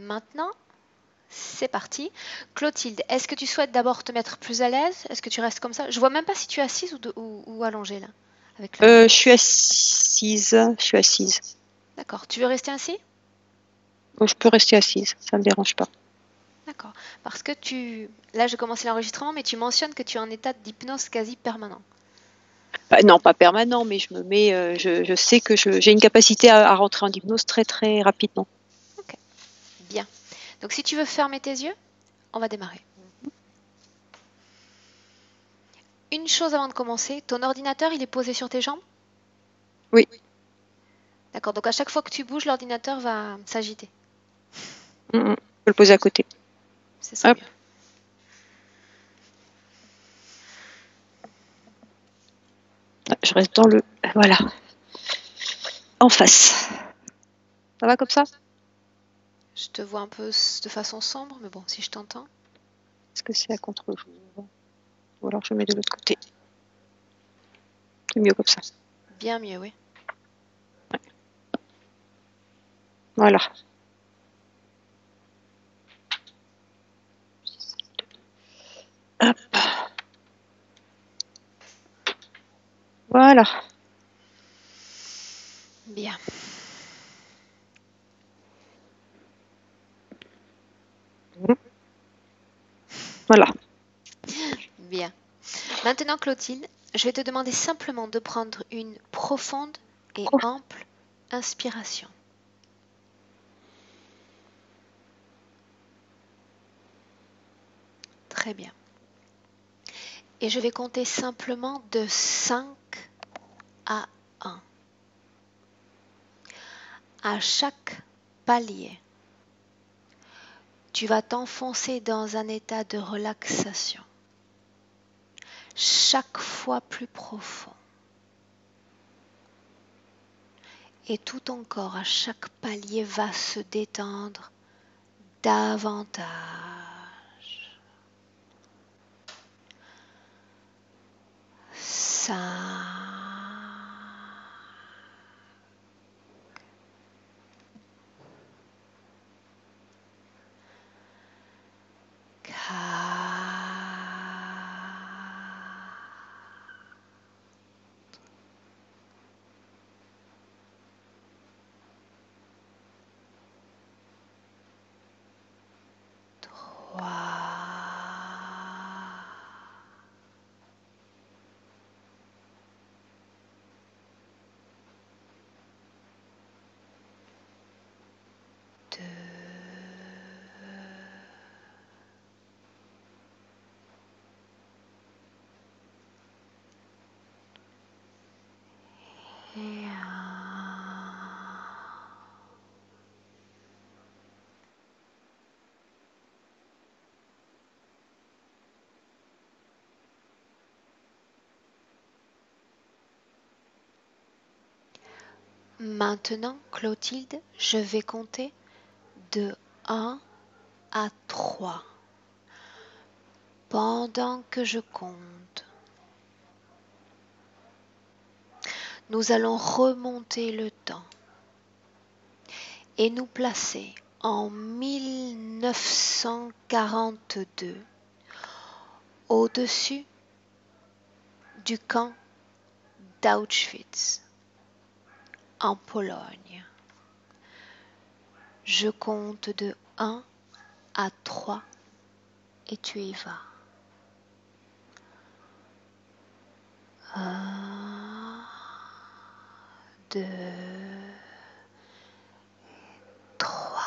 Maintenant, c'est parti. Clotilde, est-ce que tu souhaites d'abord te mettre plus à l'aise? Est-ce que tu restes comme ça? Je vois même pas si tu es assise ou allongée là, avec Je suis assise. Je suis assise. D'accord. Tu veux rester ainsi? Je peux rester assise, ça me dérange pas. D'accord. Parce que là, j'ai commencé l'enregistrement, mais tu mentionnes que tu es en état d'hypnose quasi permanent. Non, pas permanent, mais je me mets. Je sais que j'ai une capacité à rentrer en hypnose très très rapidement. Ok. Bien. Donc, si tu veux fermer tes yeux, on va démarrer. Une chose avant de commencer, ton ordinateur, il est posé sur tes jambes? Oui. D'accord. Donc, à chaque fois que tu bouges, l'ordinateur va s'agiter. Je peux le poser à côté. C'est ça. Hop. Mieux. Je reste dans le. Voilà. En face. Ça va comme ça? Je te vois un peu de façon sombre, mais bon, si je t'entends. Est-ce que c'est à contre-jour? Ou alors je mets de l'autre côté. C'est mieux comme ça. Bien mieux, oui. Ouais. Voilà. Hop. Voilà. Bien. Voilà. Bien. Maintenant, Clotilde, je vais te demander simplement de prendre une profonde et ample inspiration. Très bien. Et je vais compter simplement de 5 à 1. À chaque palier, tu vas t'enfoncer dans un état de relaxation, chaque fois plus profond. Et tout ton corps, à chaque palier, va se détendre davantage. Ça. Maintenant, Clotilde, je vais compter de 1 à 3. Pendant que je compte, nous allons remonter le temps et nous placer en 1942 au-dessus du camp d'Auschwitz en Pologne. Je compte de 1 à 3 et tu y vas. 1, 2, 3.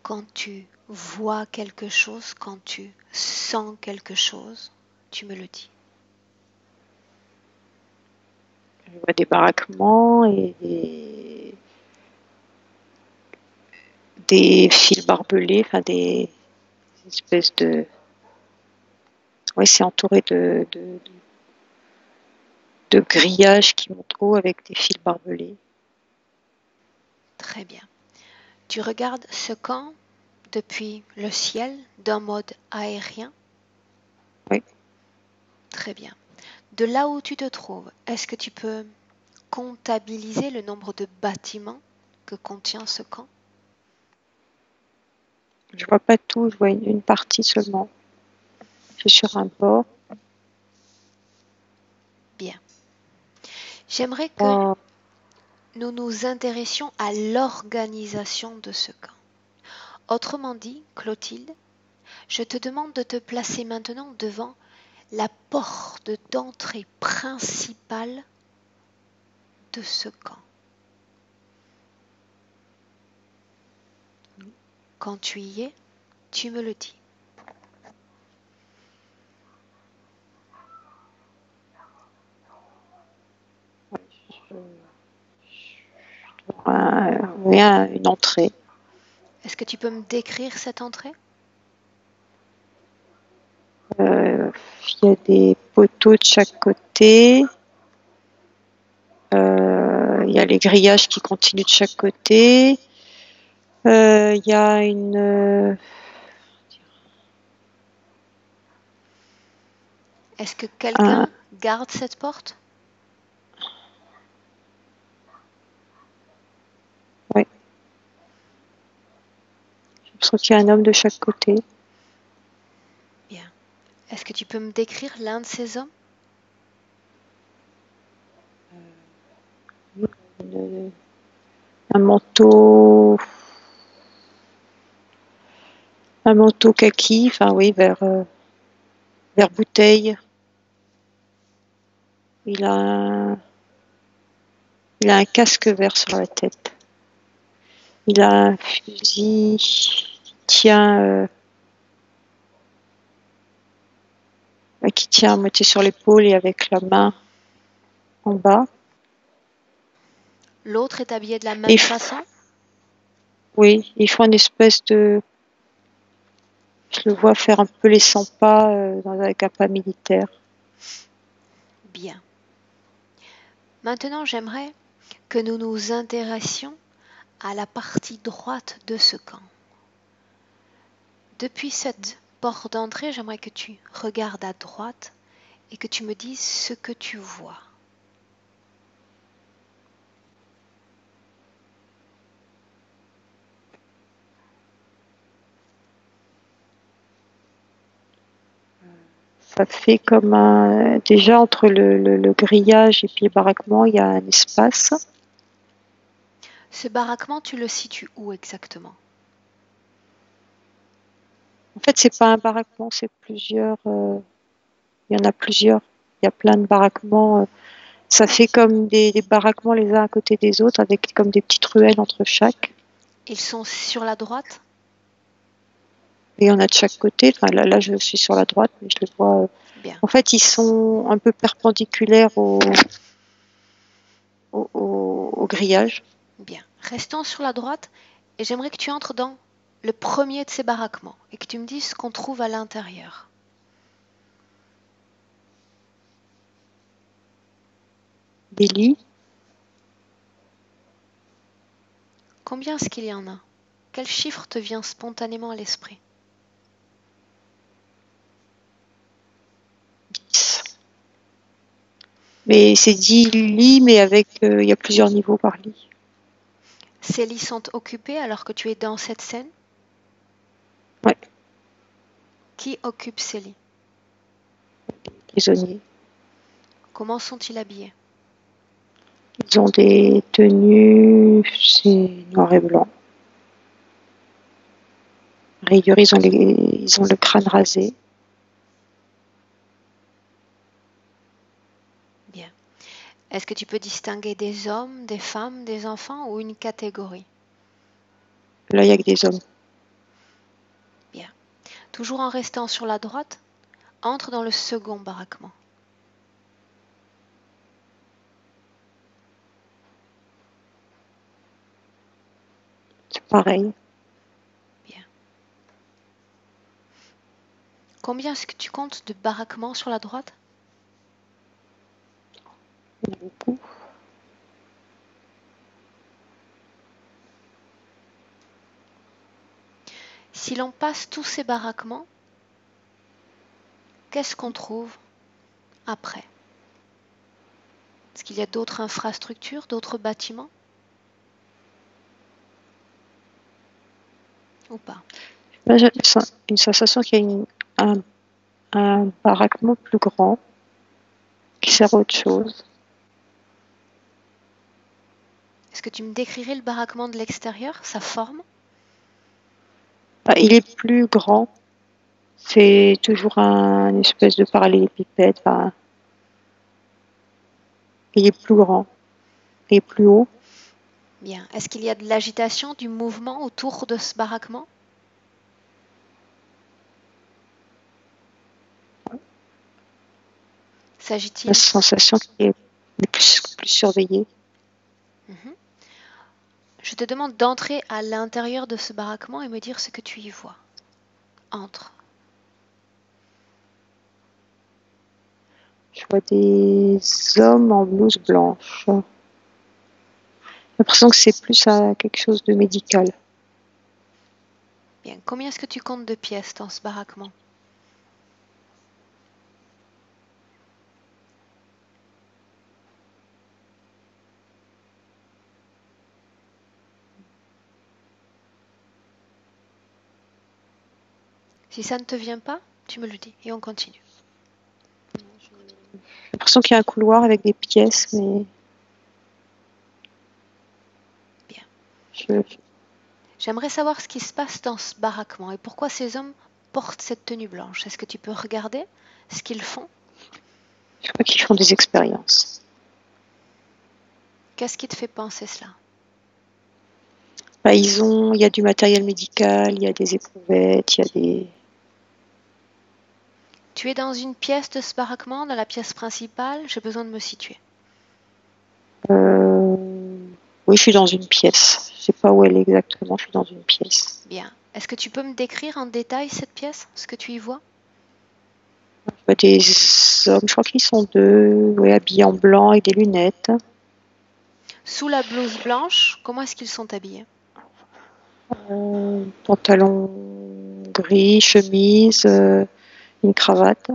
Quand tu vois quelque chose, quand tu sens quelque chose, tu me le dis. Je vois des baraquements et des fils barbelés, enfin des espèces de. Oui, c'est entouré de grillages qui montent haut avec des fils barbelés. Très bien. Tu regardes ce camp depuis le ciel, d'un mode aérien? Oui. Très bien. De là où tu te trouves, est-ce que tu peux comptabiliser le nombre de bâtiments que contient ce camp? Je vois pas tout, je vois une partie seulement. Je suis sur un bord. Bien. J'aimerais que Oh, nous nous intéressions à l'organisation de ce camp. Autrement dit, Clotilde, je te demande de te placer maintenant devant la porte d'entrée principale de ce camp. Quand tu y es, tu me le dis. oui, une entrée. Est-ce que tu peux me décrire cette entrée? Il y a des poteaux de chaque côté. Il y a les grillages qui continuent de chaque côté. Il y a Est-ce que quelqu'un garde cette porte? ouais, j'ai l'impression qu'il y a un homme de chaque côté. Bien. Est-ce que tu peux me décrire l'un de ces hommes? Une- un manteau, kaki, enfin oui, vert bouteille. Il a un, il a un casque vert sur la tête. Il a un fusil qui tient à moitié sur l'épaule et avec la main en bas. L'autre est habillé de la Et même façon? oui, ils font une espèce de. Je le vois faire un peu les 100 pas avec un pas militaire. Bien. Maintenant, j'aimerais que nous nous intéressions à la partie droite de ce camp. Depuis cette porte d'entrée, j'aimerais que tu regardes à droite et que tu me dises ce que tu vois. Ça fait comme un. Déjà, entre le grillage et puis le baraquement, il y a un espace. Ce baraquement, tu le situes où exactement? En fait, c'est pas un baraquement, c'est plusieurs. Il y en a plusieurs. Il y a plein de baraquements. Ça fait comme des baraquements les uns à côté des autres, avec comme des petites ruelles entre chaque. Ils sont sur la droite? Et il y en a de chaque côté. Enfin, là, je suis sur la droite, mais je les vois. Bien, En fait, ils sont un peu perpendiculaires au grillage. bien. Restons sur la droite et j'aimerais que tu entres dans le premier de ces baraquements et que tu me dises ce qu'on trouve à l'intérieur. Des lits. Combien est-ce qu'il y en a? Quel chiffre te vient spontanément à l'esprit? Mais c'est 10 lits, mais il y a plusieurs niveaux par lit. Ces lits sont occupés alors que tu es dans cette scène? Ouais, Qui occupe ces lits? prisonniers. Comment sont-ils habillés? Ils ont des tenues, c'est noir et blanc. Rigueur, ils ont le crâne rasé. Bien. Est-ce que tu peux distinguer des hommes, des femmes, des enfants ou une catégorie? Là, il y a que des hommes. Bien. Toujours en restant sur la droite, entre dans le second baraquement. C'est pareil. Bien. Combien est-ce que tu comptes de baraquements sur la droite? Il y en a beaucoup. Si l'on passe tous ces baraquements, qu'est-ce qu'on trouve après? Est-ce qu'il y a d'autres infrastructures, d'autres bâtiments? Ou pas? Là, j'ai une sensation qu'il y a un baraquement plus grand qui sert à autre chose. Est-ce que tu me décrirais le baraquement de l'extérieur, sa forme? Il est plus grand. C'est toujours une espèce de parallélépipède. Il est plus grand. Il est plus haut. Bien. Est-ce qu'il y a de l'agitation, du mouvement autour de ce baraquement? La S'agit-il? sensation qu'il est plus surveillé. Mhm. Je te demande d'entrer à l'intérieur de ce baraquement et me dire ce que tu y vois. Entre. Je vois des hommes en blouse blanche. J'ai l'impression que c'est plus à quelque chose de médical. Bien. Combien est-ce que tu comptes de pièces dans ce baraquement? Si ça ne te vient pas, tu me le dis et on continue. J'ai l'impression qu'il y a un couloir avec des pièces, mais Bien. je J'aimerais savoir ce qui se passe dans ce baraquement et pourquoi ces hommes portent cette tenue blanche. Est-ce que tu peux regarder ce qu'ils font? crois qu'ils font des expériences. Qu'est-ce qui te fait penser cela? Il y a du matériel médical, il y a des éprouvettes, il y a des... Tu es dans une pièce de ce baraquement, dans la pièce principale? J'ai besoin de me situer. Euh, Oui, je suis dans une pièce. Je sais pas où elle est exactement, je suis dans une pièce. Bien. Est-ce que tu peux me décrire en détail cette pièce, ce que tu y vois? Je vois des hommes, je crois qu'ils sont deux, ouais, habillés en blanc et des lunettes. Sous la blouse blanche, comment est-ce qu'ils sont habillés? Pantalon gris, chemise, une cravate,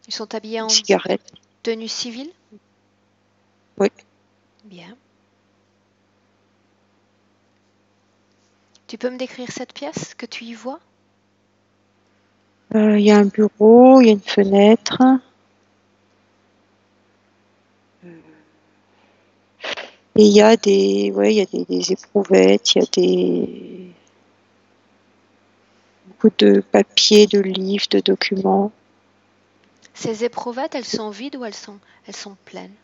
Ils sont habillés une en cigarette. tenue civile? Oui. Bien. Tu peux me décrire cette pièce que tu y vois? Il y a un bureau, il y a une fenêtre. Et il y a des éprouvettes, il y a beaucoup de papiers, de livres, de documents. Ces éprouvettes, elles sont vides ou elles sont pleines?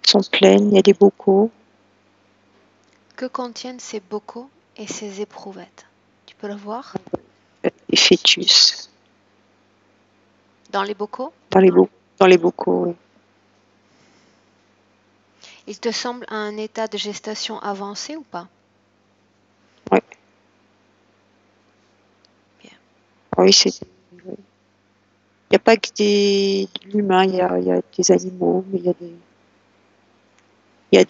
Elles sont pleines, il y a des bocaux. Que contiennent ces bocaux et ces éprouvettes? Tu peux le voir? Des fœtus Dans les bocaux? dans les bocaux. Oui. Il te semble à un état de gestation avancé ou pas? Ouais. Bien. Oui, il n'y a pas que de l'humain, il y a des animaux, mais il y a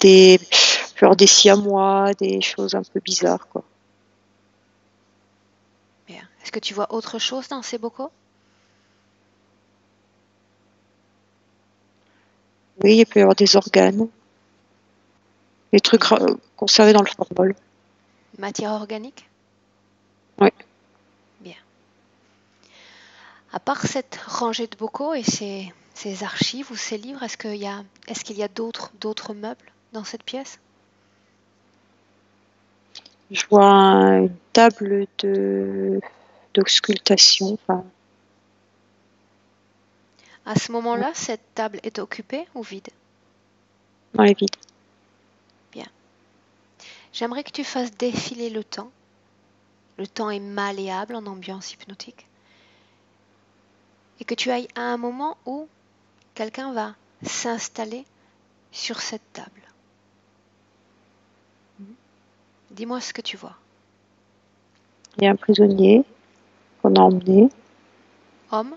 genre des siamois, des choses un peu bizarres, quoi. Bien. Est-ce que tu vois autre chose dans ces bocaux? Oui, il peut y avoir des organes, des trucs Bien. conservés dans le formol. Matière organique? Ouais. Bien. À part cette rangée de bocaux et ces archives ou ces livres, est-ce qu'il y a d'autres meubles dans cette pièce? Je vois une table d'auscultation, enfin, À ce moment-là, cette table est occupée ou vide? dans les vides. Bien. J'aimerais que tu fasses défiler le temps. Le temps est malléable en ambiance hypnotique. Et que tu ailles à un moment où quelqu'un va s'installer sur cette table. Dis-moi ce que tu vois. Il y a un prisonnier qu'on a emmené, Homme?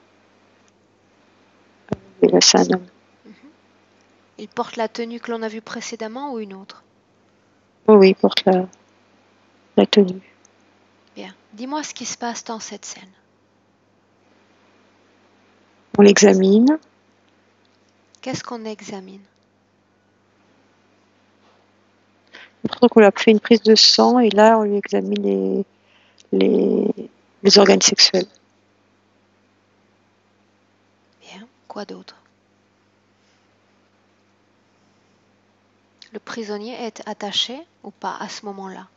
et là c'est un homme. Mhm. Il porte la tenue que l'on a vue précédemment ou une autre? Oui, oui, il porte la tenue. Bien. Dis-moi ce qui se passe dans cette scène. On l'examine. Qu'est-ce qu'on examine? On qu'on a fait une prise de sang et là, on lui examine les, les organes sexuels. Bien. Quoi d'autre? Le prisonnier est attaché ou pas à ce moment-là?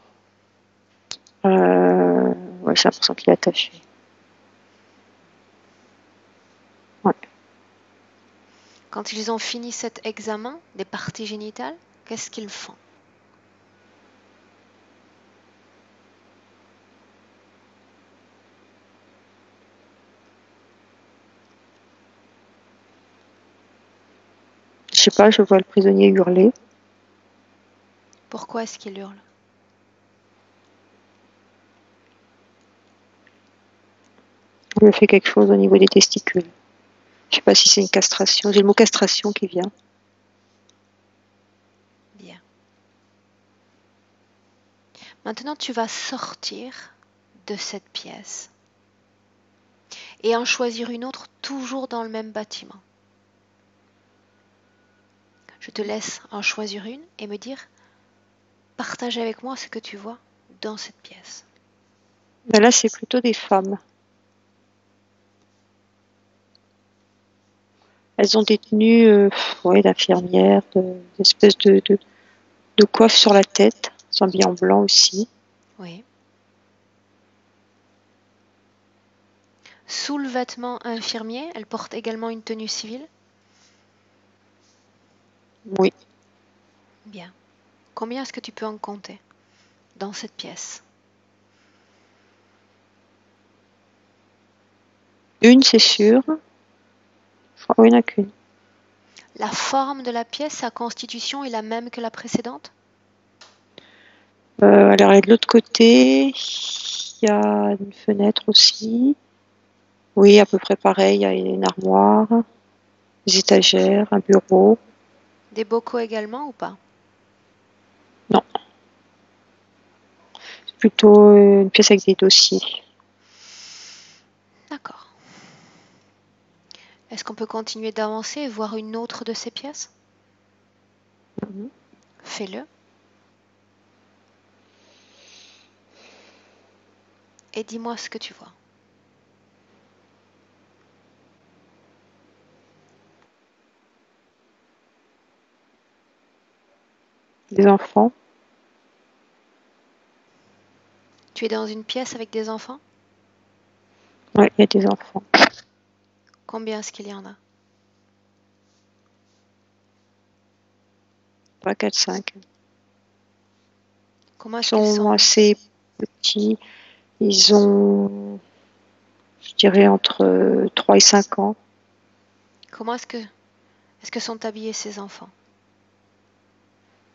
Ouais, j'ai l'impression qu'il est attaché. Ouais. Quand ils ont fini cet examen des parties génitales, qu'est-ce qu'ils font? Je sais pas, je vois le prisonnier hurler. Pourquoi est-ce qu'ils hurlent? On lui a fait quelque chose au niveau des testicules. Je sais pas si c'est une castration. J'ai le mot castration qui vient. Bien. Maintenant, tu vas sortir de cette pièce et en choisir une autre toujours dans le même bâtiment. Je te laisse en choisir une et me dire, partage avec moi ce que tu vois dans cette pièce. Mais là, c'est plutôt des femmes. Elles ont des tenues ouais, d'infirmières, d'espèces de coiffes sur la tête. Elles sont habillées en blanc aussi. Oui. Sous le vêtement infirmier, elle porte également une tenue civile? Oui. Bien. Combien est-ce que tu peux en compter dans cette pièce? Une, c'est sûr. Je crois qu'il n'y en a qu'une. La forme de la pièce, sa constitution est la même que la précédente? Alors, et de l'autre côté, il y a une fenêtre aussi. Oui, à peu près pareil. Il y a une armoire, des étagères, un bureau. Des bocaux également ou pas? Non, c'est plutôt une pièce avec des dossiers. D'accord. Est-ce qu'on peut continuer d'avancer et voir une autre de ces pièces? Mhm. Fais-le. Et dis-moi ce que tu vois. Des enfants. Tu es dans une pièce avec des enfants? Oui, il y a des enfants. Combien est-ce qu'il y en a? Pas 4, 5. Comment Ils est-ce qu'ils sont sont? assez petits. Ils ont, je dirais, entre 3 et 5 ans. Comment est-ce que sont habillés ces enfants?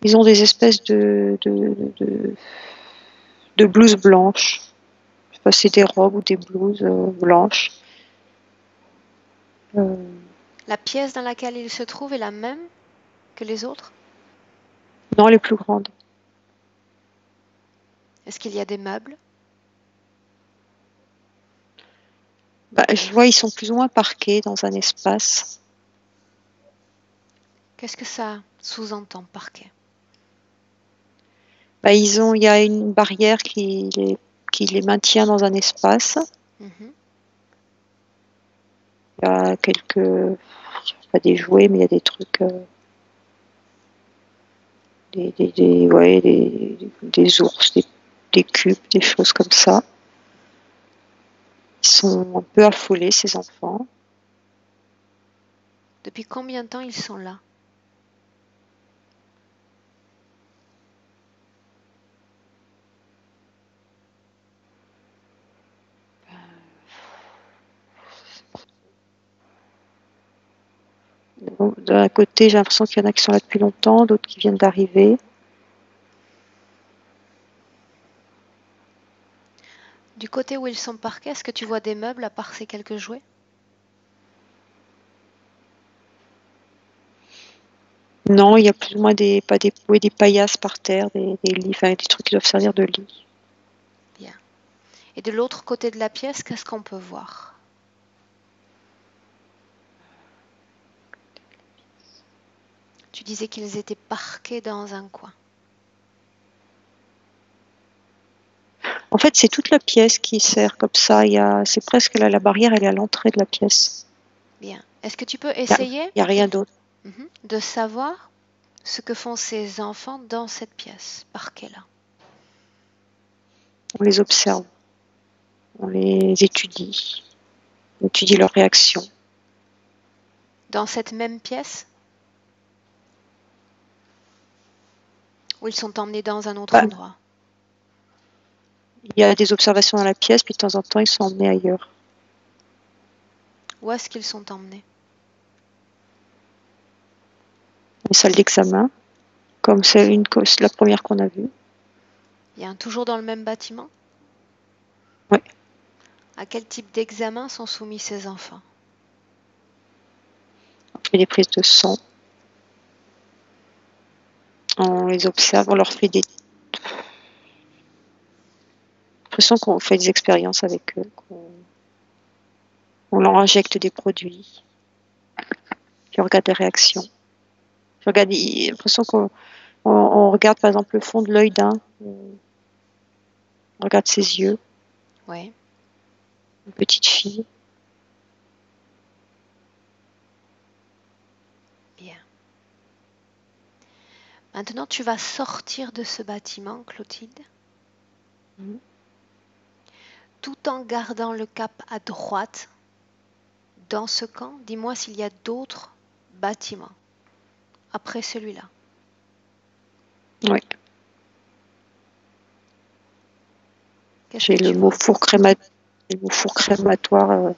Ils ont des espèces de blouses blanches. Je sais pas si c'est des robes ou des blouses blanches. Euh, La pièce dans laquelle ils se trouvent est la même que les autres? non, les plus grandes. Est-ce qu'il y a des meubles? Bah, je vois, ils sont plus ou moins parqués dans un espace. Qu'est-ce que ça sous-entend parquet? Bah, il y a une barrière qui les maintient dans un espace. Mhm. Il y a pas des jouets, mais il y a des trucs, ouais, des ours, des cubes, des choses comme ça. Ils sont un peu affolés, ces enfants. Depuis combien de temps ils sont là? D'un côté, j'ai l'impression qu'il y en a qui sont là depuis longtemps, d'autres qui viennent d'arriver. Du côté où ils sont parqués, est-ce que tu vois des meubles à part ces quelques jouets? Non, il y a plus ou moins pas des, ouais, des paillasses par terre, des lits, enfin, des trucs qui doivent servir de lit. Bien. Et de l'autre côté de la pièce, qu'est-ce qu'on peut voir? Tu disais qu'ils étaient parqués dans un coin. En fait, c'est toute la pièce qui sert comme ça. C'est presque la barrière, elle est à l'entrée de la pièce. Bien. Est-ce que tu peux Il essayer n'y a rien d'autre. de savoir ce que font ces enfants dans cette pièce, parqués là? On les observe, on les étudie, on étudie leurs réactions. Dans cette même pièce? Ou ils sont emmenés dans un autre endroit? Il y a des observations dans la pièce, puis de temps en temps, ils sont emmenés ailleurs. Où est-ce qu'ils sont emmenés? Les salles d'examen, comme c'est la première qu'on a vue. Bien, toujours dans le même bâtiment? Oui. À quel type d'examen sont soumis ces enfants? On fait des prises de sang. On les observe, on leur fait des... J'ai l'impression qu'on fait des expériences avec eux, on leur injecte des produits, puis on regarde les réactions. J'ai l'impression qu'on regarde par exemple le fond de l'œil d'un, on regarde ses yeux, Oui. une petite fille. Bien. Maintenant, tu vas sortir de ce bâtiment, Clotilde, tout en gardant le cap à droite. Dans ce camp, dis-moi s'il y a d'autres bâtiments après celui-là. Oui. Qu'est-ce J'ai que le tu mot vois? four crématoire.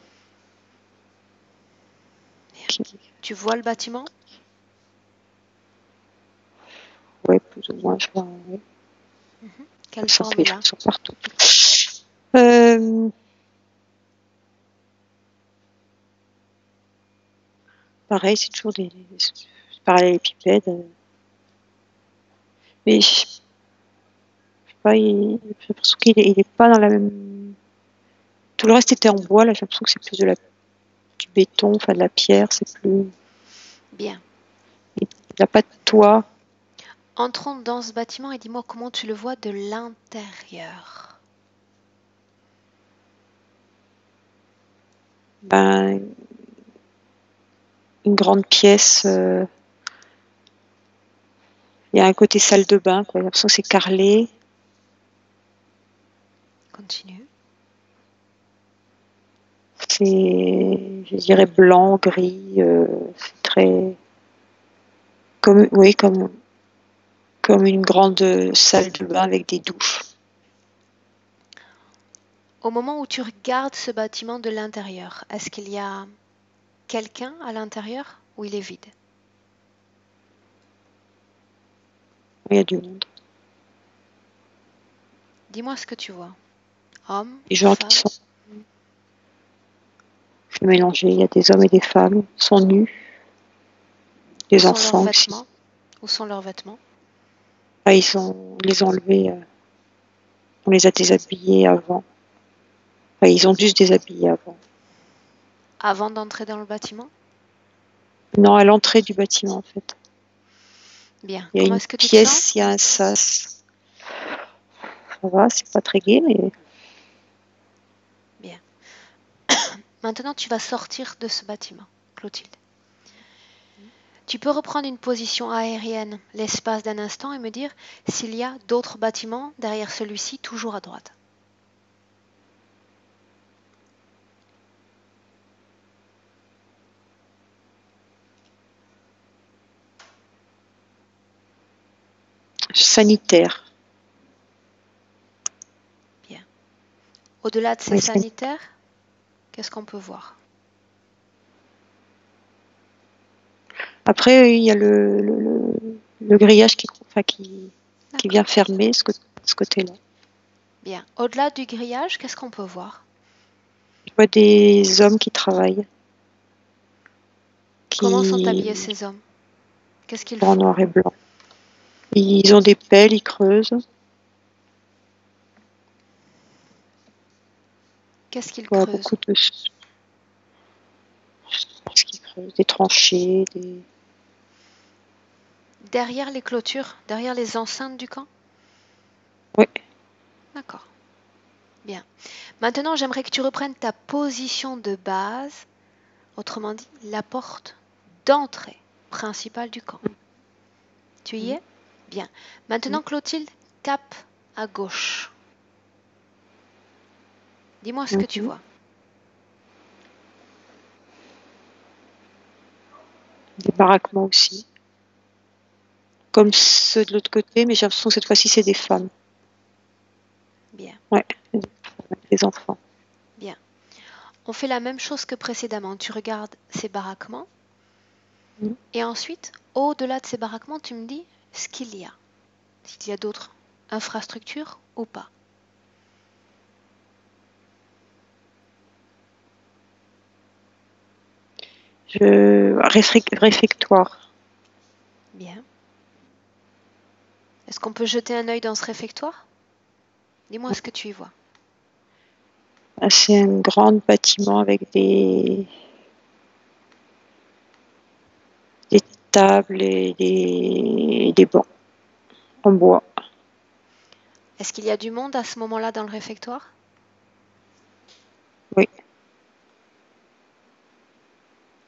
Tu vois le bâtiment? Oui, plus ou moins, je vois. Ouais. Quelle Ça forme fait est des là? choses sont partout. Euh, Pareil, c'est toujours des parallélépipèdes. Mais je sais pas, j'ai l'impression il est pas dans la même. Tout le reste était en bois, là, j'ai l'impression que c'est plus du béton, enfin de la pierre, c'est plus. Bien. Il n'a pas de toit. Entrons dans ce bâtiment et dis-moi comment tu le vois de l'intérieur. Ben, une grande pièce. Il y a un côté salle de bain, quoi. J'ai l'impression que c'est carrelé. Continue. Je dirais blanc, gris. C'est très. Comme une grande salle de bain avec des douches. Au moment où tu regardes ce bâtiment de l'intérieur, est-ce qu'il y a quelqu'un à l'intérieur ou il est vide? Il y a du monde. Dis-moi ce que tu vois. Homme, Les gens femme, qui sont mélangés. Il y a des hommes et des femmes. Ils sont nus. où Des sont leurs enfants aussi. vêtements? Où sont leurs vêtements? Ah, les ont enlevés. On les a déshabillés avant. Enfin, ils ont dû se déshabiller avant. Avant d'entrer dans le bâtiment? Non, à l'entrée du bâtiment, en fait. Bien. Il y a Comment une est-ce que tu te sens? pièce, il y a un sas. Ça va, c'est pas très gai, mais Bien. Maintenant, tu vas sortir de ce bâtiment, Clotilde. Tu peux reprendre une position aérienne l'espace d'un instant et me dire s'il y a d'autres bâtiments derrière celui-ci, toujours à droite. sanitaire. Bien. Au-delà de ces Oui, sanitaires, qu'est-ce qu'on peut voir? après, il y a le grillage qui vient fermer ce côté-là. Bien. Au-delà du grillage, qu'est-ce qu'on peut voir? Je vois des hommes qui travaillent, Comment sont habillés qui ces hommes? Qu'est-ce qu'ils sont en font? noir et blanc. Ils ont des pelles, ils creusent. Qu'est-ce qu'ils Ouais, creusent? beaucoup de... ce qu'ils creusent, des tranchées, des... Derrière les clôtures, derrière les enceintes du camp? Oui. D'accord. Bien. Maintenant, j'aimerais que tu reprennes ta position de base, autrement dit, la porte d'entrée principale du camp. Tu y es? Bien. Maintenant, Clotilde, cap à gauche. Dis-moi ce que tu vois. Des baraquements aussi. Comme ceux de l'autre côté, mais j'ai l'impression que cette fois-ci, c'est des femmes. Bien. Ouais, des enfants. Bien. On fait la même chose que précédemment. Tu regardes ces baraquements. Et ensuite, au-delà de ces baraquements, tu me dis ce qu'il y a. S'il y a d'autres infrastructures ou pas. Réfectoire. Bien. Est-ce qu'on peut jeter un œil dans ce réfectoire? Dis-moi ce que tu y vois. C'est un grand bâtiment avec des tables et des bancs en bois. Est-ce qu'il y a du monde à ce moment-là dans le réfectoire? Oui.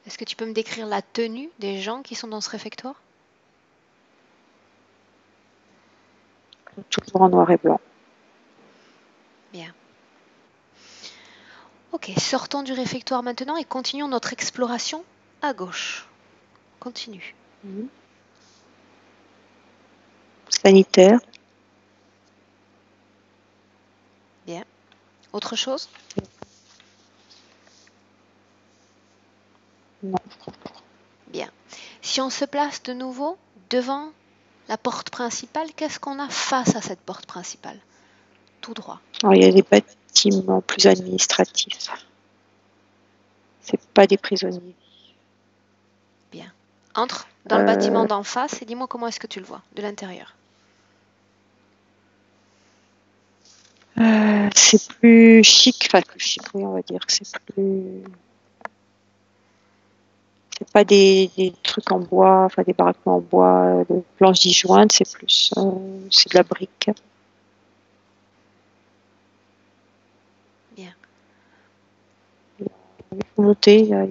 Est-ce que tu peux me décrire la tenue des gens qui sont dans ce réfectoire? Toujours en noir et blanc. Bien. Ok, sortons du réfectoire maintenant et continuons notre exploration à gauche. Continue. Sanitaire. Bien. Autre chose? Non. Bien. Si on se place de nouveau devant la porte principale, qu'est-ce qu'on a face à cette porte principale? Tout droit. Alors, il y a des bâtiments plus administratifs. C'est pas des prisonniers. Bien. Entre dans le bâtiment d'en face et dis-moi comment est-ce que tu le vois de l'intérieur. C'est plus chic, enfin plus chic, oui, on va dire que c'est plus. C'est pas des trucs en bois, enfin des baraquements en bois, de planches disjointes, c'est plus, c'est de la brique. Bien. Il faut monter, il y a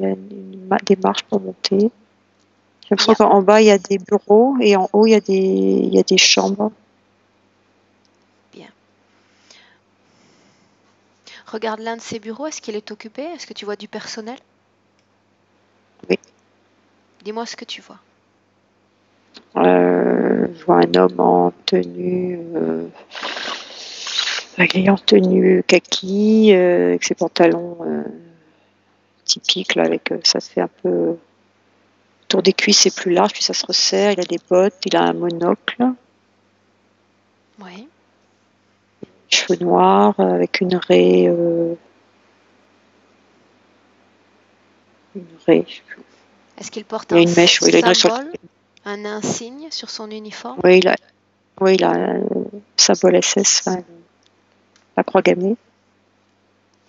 des marches pour monter. J'ai l'impression Yeah. qu'en bas il y a des bureaux et en haut il y a des chambres. Bien. Regarde l'un de ces bureaux, est-ce qu'il est occupé? Est-ce que tu vois du personnel? Oui. Dis-moi ce que tu vois. Je vois un homme en tenue, en tenue kaki, avec ses pantalons typiques là, avec ça se fait un peu autour des cuisses, c'est plus large, puis ça se resserre. Il a des bottes, il a un monocle, Oui. cheveux noirs, avec une raie, je sais plus. Est-ce qu'il porte Il a un une mèche, oui, il a une mèche sur symbole, un insigne sur son uniforme? oui, il a un symbole SS, enfin, la croix gammée.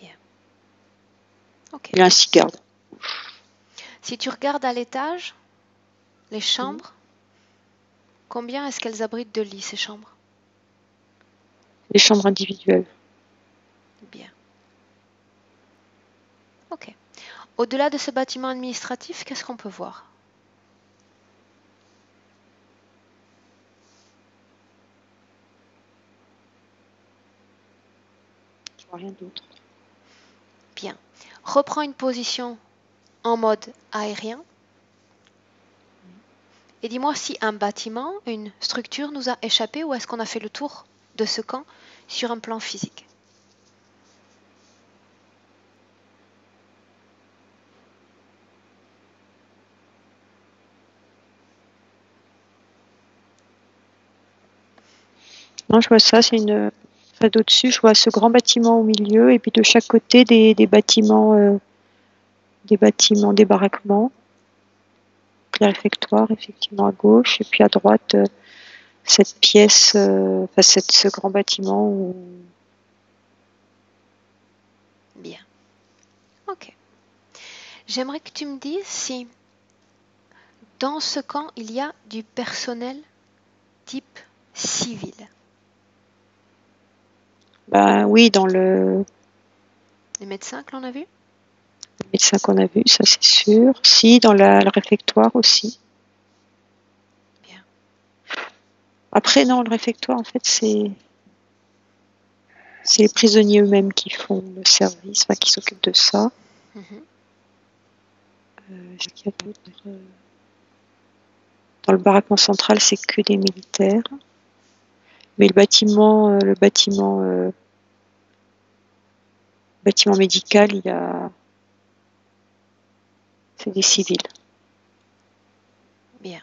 Bien. Ok. Il a un cigare. Si tu regardes à l'étage, les chambres, combien est-ce qu'elles abritent de lits, ces chambres? Les chambres individuelles. Bien. Ok. Au-delà de ce bâtiment administratif, qu'est-ce qu'on peut voir? Je vois rien d'autre. Bien. Reprends une position en mode aérien. Et dis-moi si un bâtiment, une structure nous a échappé ou est-ce qu'on a fait le tour de ce camp sur un plan physique? Non, je vois ça, c'est une. Enfin, d'au-dessus, je vois ce grand bâtiment au milieu, et puis de chaque côté des bâtiments, des baraquements. Le réfectoire, effectivement, à gauche, et puis à droite, cette pièce, ce grand bâtiment où Bien. Ok. J'aimerais que tu me dises si dans ce camp, il y a du personnel type civil. Ben oui, dans le Les médecins que l'on a vus? médecin qu'on a vu, ça c'est sûr. Si, dans le réfectoire aussi. Bien. Après, non, le réfectoire, en fait, c'est les prisonniers eux-mêmes qui font le service, enfin, qui s'occupent de ça. Mhm. Ce qu'il y a d'autre dans le baraquement central, c'est que des militaires. Mais le bâtiment médical, c'est des civils. Bien.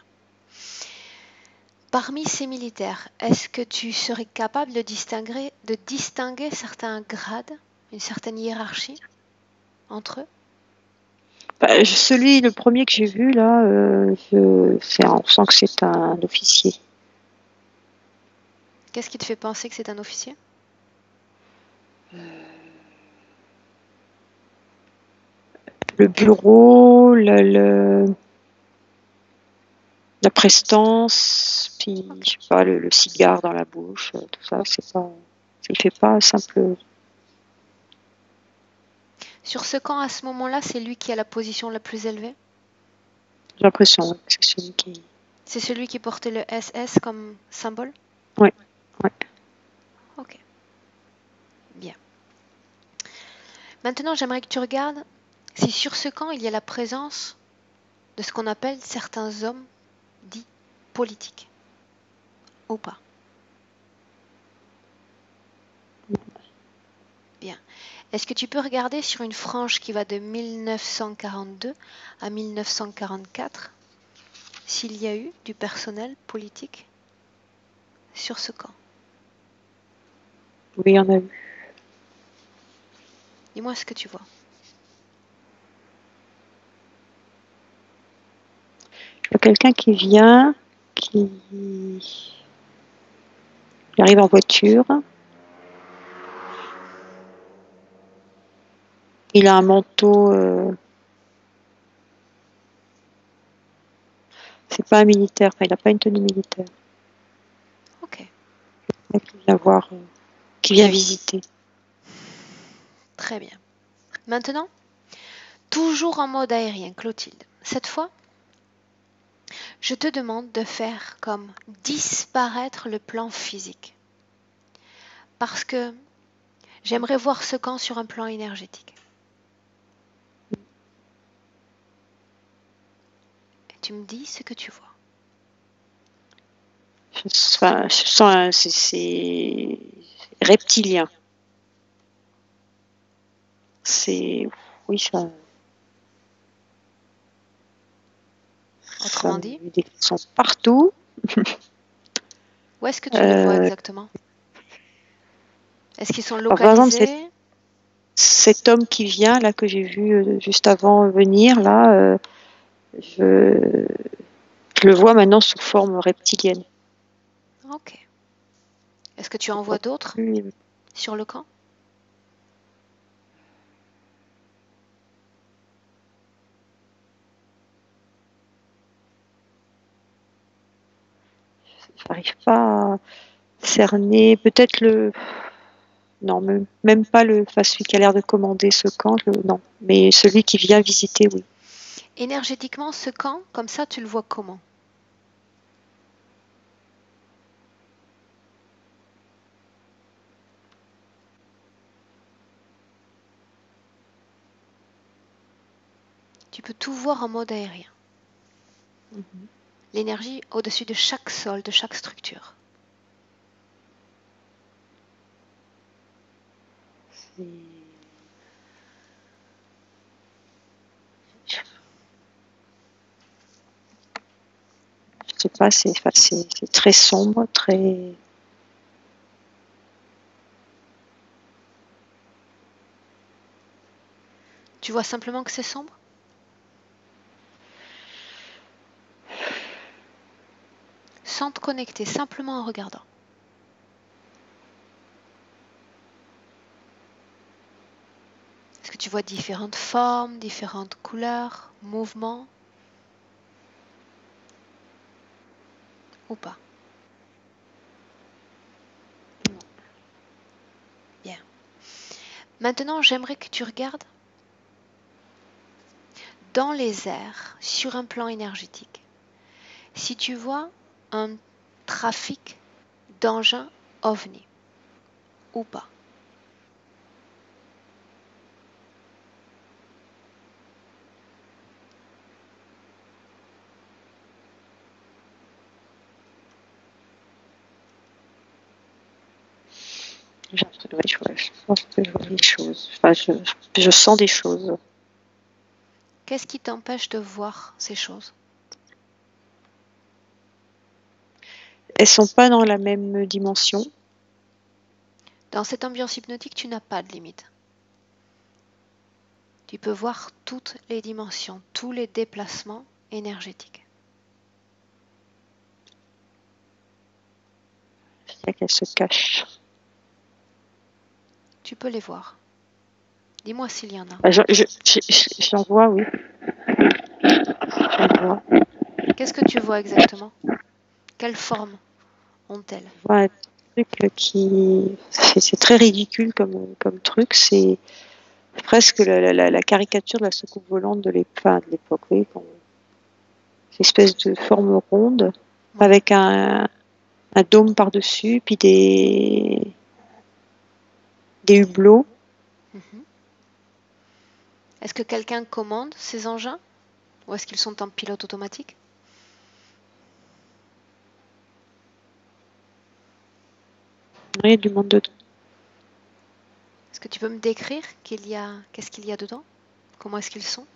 Parmi ces militaires, est-ce que tu serais capable de distinguer certains grades, une certaine hiérarchie entre eux? Bah, le premier que j'ai vu là, on sent que c'est un officier. Qu'est-ce qui te fait penser que c'est un officier? Le bureau, la prestance, puis je sais pas, le cigare dans la bouche, tout ça, il fait pas simple. Sur ce camp, à ce moment-là, c'est lui qui a la position la plus élevée? J'ai l'impression ouais, que c'est celui qui. C'est celui qui portait le SS comme symbole? Ouais, ouais. Ok, bien. Maintenant, j'aimerais que tu regardes si sur ce camp, il y a la présence de ce qu'on appelle certains hommes dits politiques, ou pas. Bien. Est-ce que tu peux regarder sur une frange qui va de 1942 à 1944 s'il y a eu du personnel politique sur ce camp? Oui, il y en a eu. Dis-moi ce que tu vois. Il y a quelqu'un qui vient, qui il arrive en voiture. Il a un manteau. C'est pas un militaire, enfin, il n'a pas une tenue militaire. Ok, Qui vient voir, qui vient visiter. très bien. Maintenant, toujours en mode aérien, Clotilde. Cette fois, je te demande de faire comme disparaître le plan physique. Parce que j'aimerais voir ce camp sur un plan énergétique. Et tu me dis ce que tu vois. Enfin, je sens, c'est reptilien. C'est, oui, Autrement dit, des sont partout. où est-ce que tu les vois Euh, exactement? Est-ce qu'ils sont par exemple, localisés? cet homme qui vient là que j'ai vu juste avant venir là, je, je le vois maintenant sous forme reptilienne. Ok. Est-ce que tu en vois d'autres sur le camp? J'arrive pas à cerner. Peut-être non, même pas enfin, celui qui a l'air de commander ce camp, non. Mais celui qui vient visiter, oui. Énergétiquement, ce camp, comme ça, tu le vois comment? Tu peux tout voir en mode aérien. L'énergie au-dessus de chaque sol, de chaque structure. Je sais pas, c'est très sombre, très. Tu vois simplement que c'est sombre? Sans te connecter, simplement en regardant. tu vois différentes formes, différentes couleurs, mouvements ou pas? Bien. Maintenant, j'aimerais que tu regardes dans les airs, sur un plan énergétique. Si tu vois un trafic d'engins ovni ou pas. Je pense que je vois des choses. Enfin, je sens des choses. Qu'est-ce qui t'empêche de voir ces choses? Elles sont pas dans la même dimension. Dans cette ambiance hypnotique, tu n'as pas de limite. Tu peux voir toutes les dimensions, tous les déplacements énergétiques. C'est qu'elles se cachent. Tu peux les voir. Dis-moi s'il y en a. J'en vois, oui. J'en vois. Qu'est-ce que tu vois exactement? Quelle forme ont-elles? Je vois un truc qui... C'est très ridicule comme truc. C'est presque la caricature de la soucoupe volante de l'époque. Oui, cette espèce de forme ronde avec un dôme par-dessus, puis des hublots. Mhm. Est-ce que quelqu'un commande ces engins? Ou est-ce qu'ils sont en pilote automatique? Il y a du monde dedans. Est-ce que tu peux me décrire qu'est-ce qu'il y a dedans? Comment est-ce qu'ils sont?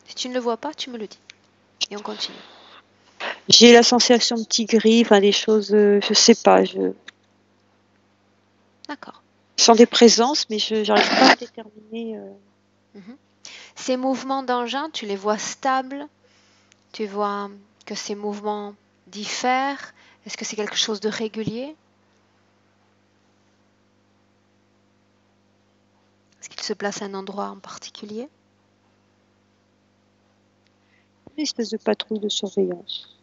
Si tu ne le vois pas, tu me le dis. Et on continue. J'ai la sensation de petit gris, enfin des choses, je sais pas, je D'accord. sens des présences, mais je n'arrive pas à déterminer. Mhm. Ces mouvements d'engins, tu les vois stables? Tu vois que ces mouvements diffèrent? Est-ce que c'est quelque chose de régulier? Est-ce qu'ils se placent à un endroit en particulier? Une espèce de patrouille de surveillance.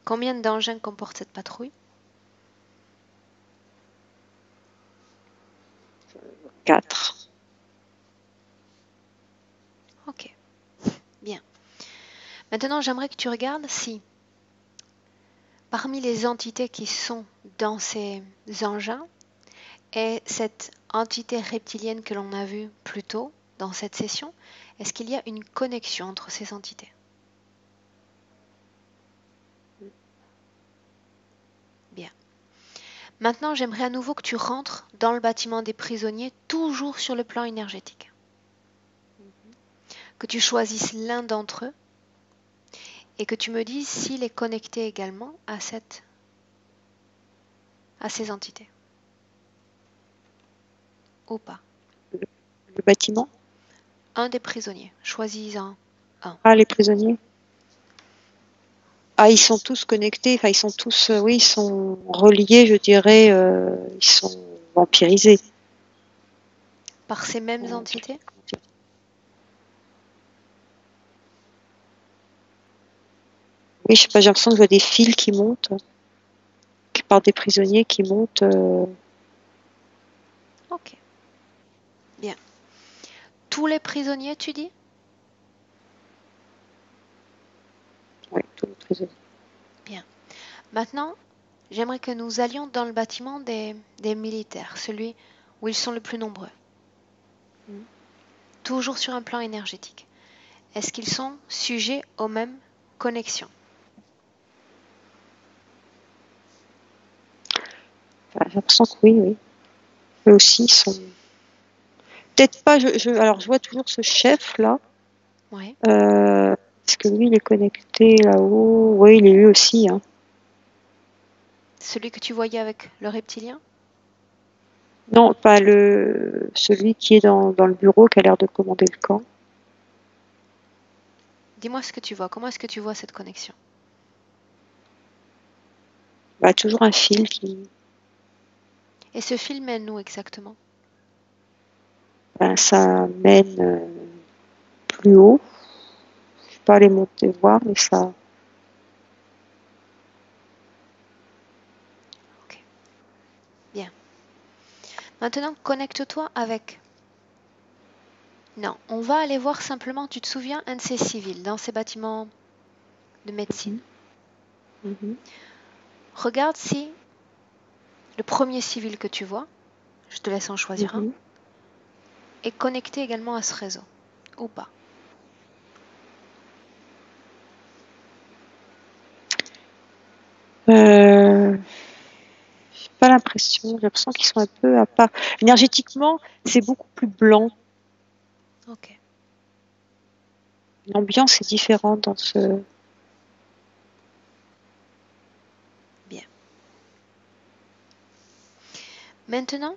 Combien d'engins comporte cette patrouille? 4. Ok, bien. Maintenant, j'aimerais que tu regardes si, parmi les entités qui sont dans ces engins, et cette entité reptilienne que l'on a vue plus tôt dans cette session, est-ce qu'il y a une connexion entre ces entités? Bien. Maintenant, j'aimerais à nouveau que tu rentres dans le bâtiment des prisonniers, toujours sur le plan énergétique. Que tu choisisses l'un d'entre eux et que tu me dises s'il est connecté également à ces entités. Ou pas. Le bâtiment. Un des prisonniers. Choisis-en un. Ah, les prisonniers. Ah, ils sont tous connectés, enfin, ils sont tous, oui, ils sont reliés, je dirais, ils sont vampirisés. Par ces mêmes entités? Oui, je sais pas, j'ai l'impression que je vois des fils qui montent, par des prisonniers qui montent. Ok. Bien. Tous les prisonniers, tu dis? Oui, tous les prisonniers. Bien. Maintenant, j'aimerais que nous allions dans le bâtiment des militaires, celui où ils sont le plus nombreux. Toujours sur un plan énergétique. Est-ce qu'ils sont sujets aux mêmes connexions? Enfin, j'ai l'impression que oui, oui. Eux aussi sont. Peut-être pas, alors je vois toujours ce chef-là. Oui. Est-ce que lui, il est connecté là-haut? Oui, il est lui aussi. Hein. Celui que tu voyais avec le reptilien? Non, pas celui qui est dans le bureau, qui a l'air de commander le camp. Dis-moi ce que tu vois. Comment est-ce que tu vois cette connexion? Bah, toujours un fil qui, Et ce fil mène où exactement? ben, ça mène plus haut. Je peux pas aller monter voir, mais ça. Ok, bien. Maintenant, connecte-toi avec. Non, on va aller voir simplement, tu te souviens, un de ces civils dans ces bâtiments de médecine. Mhm. Regarde si le premier civil que tu vois, je te laisse en choisir un, Mhm. est connecté également à ce réseau, ou pas. J'ai pas l'impression. J'ai l'impression qu'ils sont un peu à part. Énergétiquement, c'est beaucoup plus blanc. Ok, L'ambiance est différente dans ce. bien. Maintenant,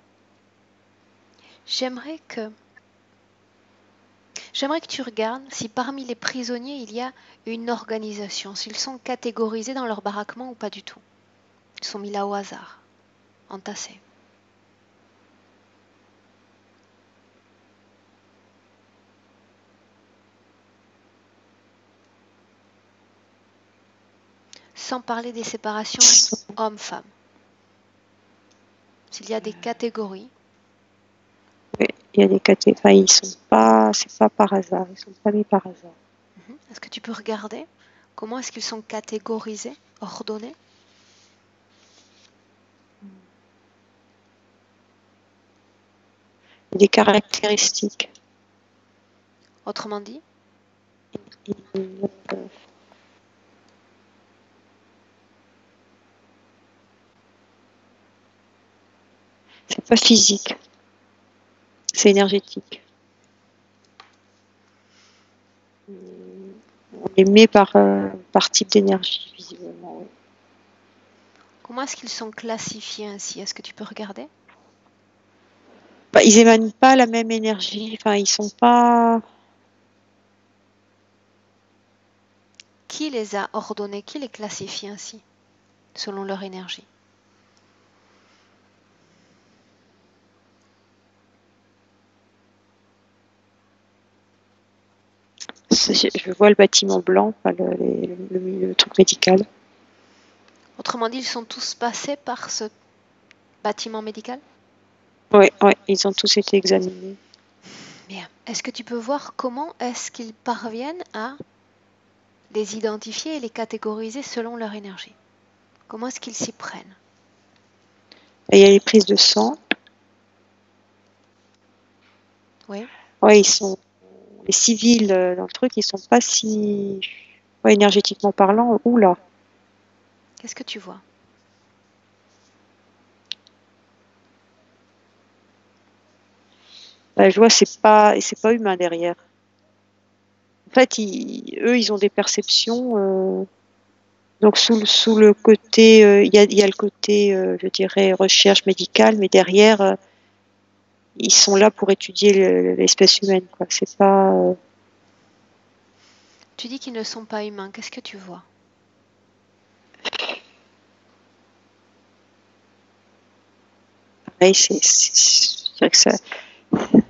j'aimerais que tu regardes si parmi les prisonniers il y a une organisation, s'ils sont catégorisés dans leur baraquement ou pas du tout. Ils sont mis là au hasard, entassés. Sans parler des séparations hommes-femmes. S'il y a des catégories, Oui, il y a des catégories. Enfin, ils sont pas. C'est pas par hasard. Ils sont pas mis par hasard. est-ce que tu peux regarder comment est-ce qu'ils sont catégorisés, ordonnés? Il y a des caractéristiques. Autrement dit, C'est pas physique. C'est énergétique. On les met par type d'énergie, visiblement. Oui. comment est-ce qu'ils sont classifiés ainsi? Est-ce que tu peux regarder? Bah, ils émanent pas la même énergie. Enfin, ils sont pas. Qui les a ordonnés? Qui les classifie ainsi, selon leur énergie? Je vois le bâtiment blanc, enfin, le truc médical. Autrement dit, ils sont tous passés par ce bâtiment médical? Oui, ouais, ils ont tous été examinés. Bien. Est-ce que tu peux voir comment est-ce qu'ils parviennent à les identifier et les catégoriser selon leur énergie? Comment est-ce qu'ils s'y prennent? Et il y a les prises de sang. Oui. Ouais, ils sont les civils dans le truc, ils sont pas si ouais, énergétiquement parlant. Oula. Qu'est-ce que tu vois? Bah, je vois, c'est pas humain derrière. En fait, eux, ils ont des perceptions. Donc sous le côté, il y a le côté, je dirais, recherche médicale, mais derrière, ils sont là pour étudier l'espèce humaine, quoi. C'est pas. Tu dis qu'ils ne sont pas humains. Qu'est-ce que tu vois? Pareil, je dirais que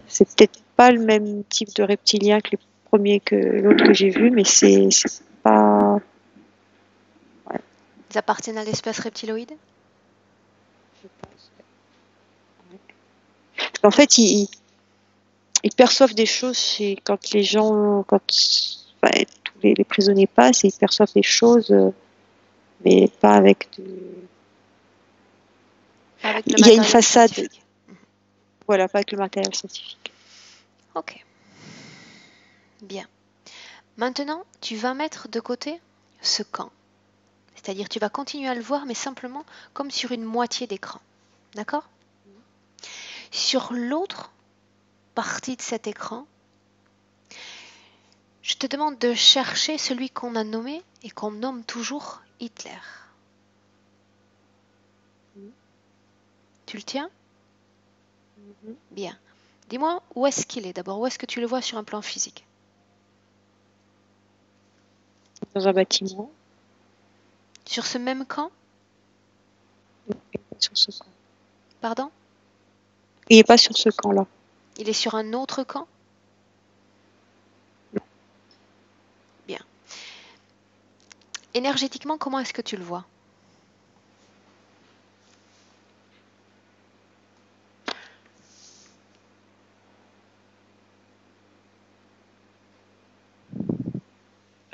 c'est peut-être pas le même type de reptilien que les premiers que l'autre que j'ai vu, mais c'est pas. Ouais, Ils appartiennent à l'espèce reptiloïde? je pense. Ouais. En fait, ils perçoivent des choses quand les gens, enfin, tous les prisonniers passent, et ils perçoivent des choses, mais pas avec du. Pas avec le Il y a une matériel façade, scientifique. voilà, pas avec le matériel scientifique. Ok, bien. Maintenant, tu vas mettre de côté ce camp. C'est-à-dire tu vas continuer à le voir, mais simplement comme sur une moitié d'écran. D'accord? Sur l'autre partie de cet écran, je te demande de chercher celui qu'on a nommé et qu'on nomme toujours Hitler. Tu le tiens? Bien. Dis-moi où est-ce qu'il est d'abord. Où est-ce que tu le vois sur un plan physique? dans un bâtiment. Sur ce même camp? Sur ce camp. Pardon? Il n'est pas sur ce camp-là. Il est sur un autre camp? Non. Bien. Énergétiquement, comment est-ce que tu le vois?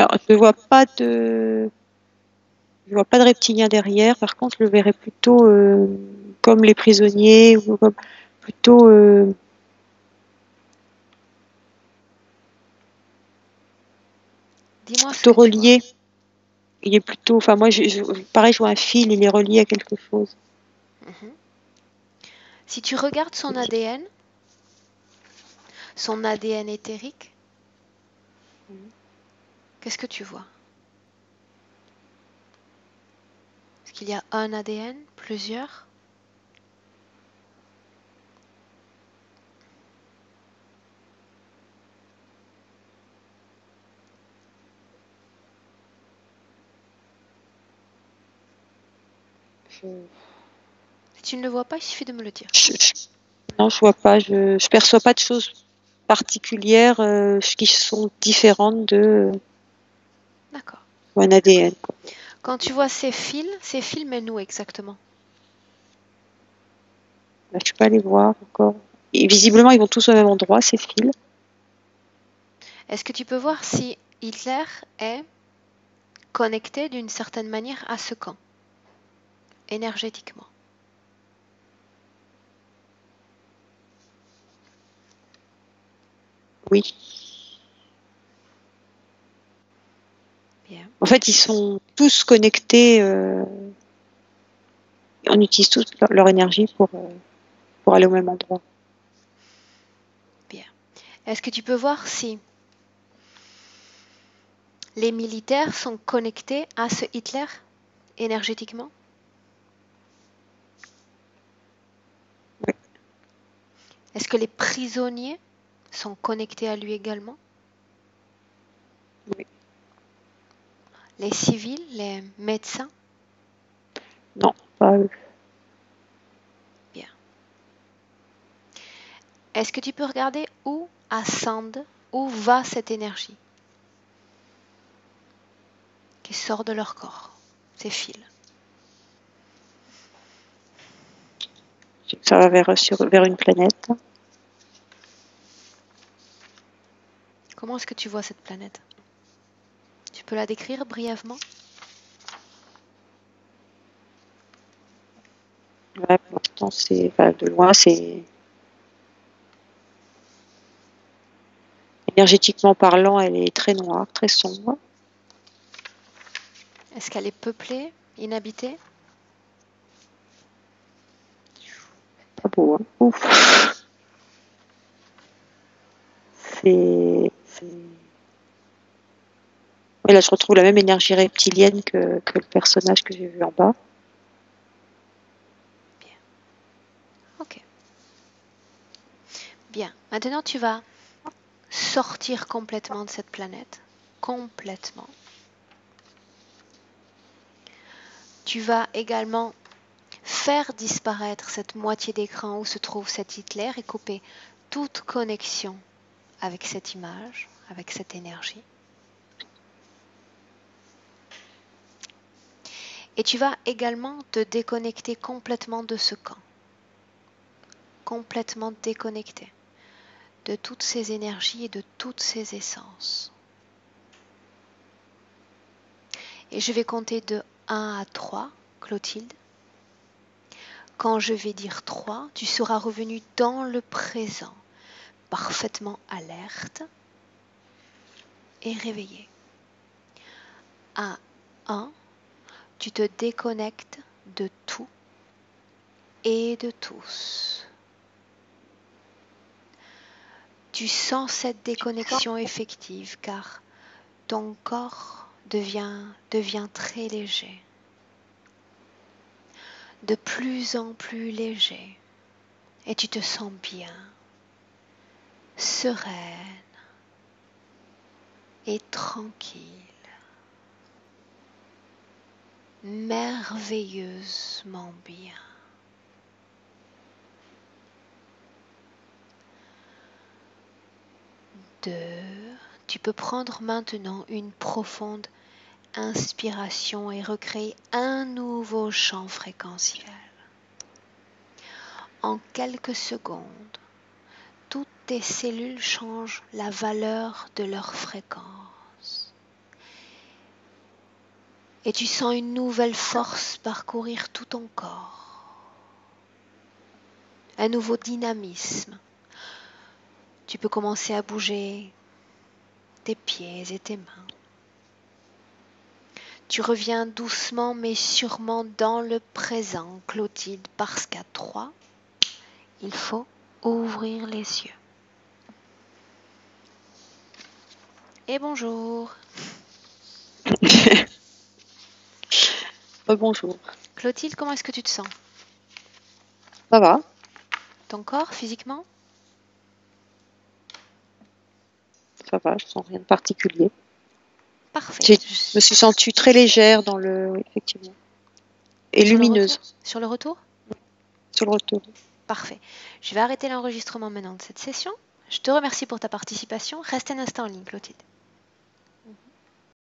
Alors, je ne vois pas de reptilien derrière. Par contre, je le verrais plutôt comme les prisonniers ou comme plutôt Dis-moi ce que tu vois. relié. Il est plutôt. Enfin, moi, pareil, je vois un fil. Il est relié à quelque chose. Mhm. Si tu regardes son ADN éthérique, qu'est-ce que tu vois? Est-ce qu'il y a un ADN, plusieurs? Si tu ne le vois pas, il suffit de me le dire. Non, je vois pas. Je perçois pas de choses particulières qui sont différentes de D'accord. un ADN. Quoi. Quand tu vois ces fils mènent où exactement? Là, je peux pas les voir encore. Et visiblement, ils vont tous au même endroit, ces fils. Est-ce que tu peux voir si Hitler est connecté d'une certaine manière à ce camp, énergétiquement? Oui. Bien. En fait, ils sont tous connectés. On utilise tous leur énergie pour aller au même endroit. Bien. Est-ce que tu peux voir si les militaires sont connectés à ce Hitler énergétiquement? Oui. Est-ce que les prisonniers sont connectés à lui également? Oui. Les civils, les médecins? Non, pas eux. Bien. Est-ce que tu peux regarder où ascendent, où va cette énergie qui sort de leur corps, ces fils? Ça va vers une planète. Comment est-ce que tu vois cette planète? Tu peux la décrire brièvement? Ouais, pour l'instant, de loin, c'est énergétiquement parlant, elle est très noire, très sombre. Est-ce qu'elle est peuplée, inhabitée? Pas beau, hein. Ouf. C'est... Et là, je retrouve la même énergie reptilienne que le personnage que j'ai vu en bas. Bien. Ok. Bien. Maintenant, tu vas sortir complètement de cette planète. Complètement. Tu vas également faire disparaître cette moitié d'écran où se trouve cet Hitler et couper toute connexion avec cette image, avec cette énergie. Et tu vas également te déconnecter complètement de ce camp. Complètement déconnecté de toutes ces énergies et de toutes ces essences. Et je vais compter de 1 à 3, Clotilde. Quand je vais dire 3, tu seras revenu dans le présent, parfaitement alerte et réveillé. À 1, tu te déconnectes de tout et de tous. Tu sens cette déconnexion effective car ton corps devient très léger, de plus en plus léger, et tu te sens bien, sereine et tranquille. merveilleusement bien. Tu peux prendre maintenant une profonde inspiration et recréer un nouveau champ fréquentiel. En quelques secondes, toutes tes cellules changent la valeur de leur fréquence. Et tu sens une nouvelle force parcourir tout ton corps. Un nouveau dynamisme. Tu peux commencer à bouger tes pieds et tes mains. Tu reviens doucement mais sûrement dans le présent, Clotilde, parce qu'à 3, il faut ouvrir les yeux. Et bonjour. Bonjour. Clotilde, comment est-ce que tu te sens? Ça va? Ton corps, physiquement? Ça va, je sens rien de particulier. Parfait. Je me suis sentie très légère effectivement. Et lumineuse. Sur le retour? Sur le retour. Parfait. Je vais arrêter l'enregistrement maintenant de cette session. Je te remercie pour ta participation. Reste un instant en ligne, Clotilde.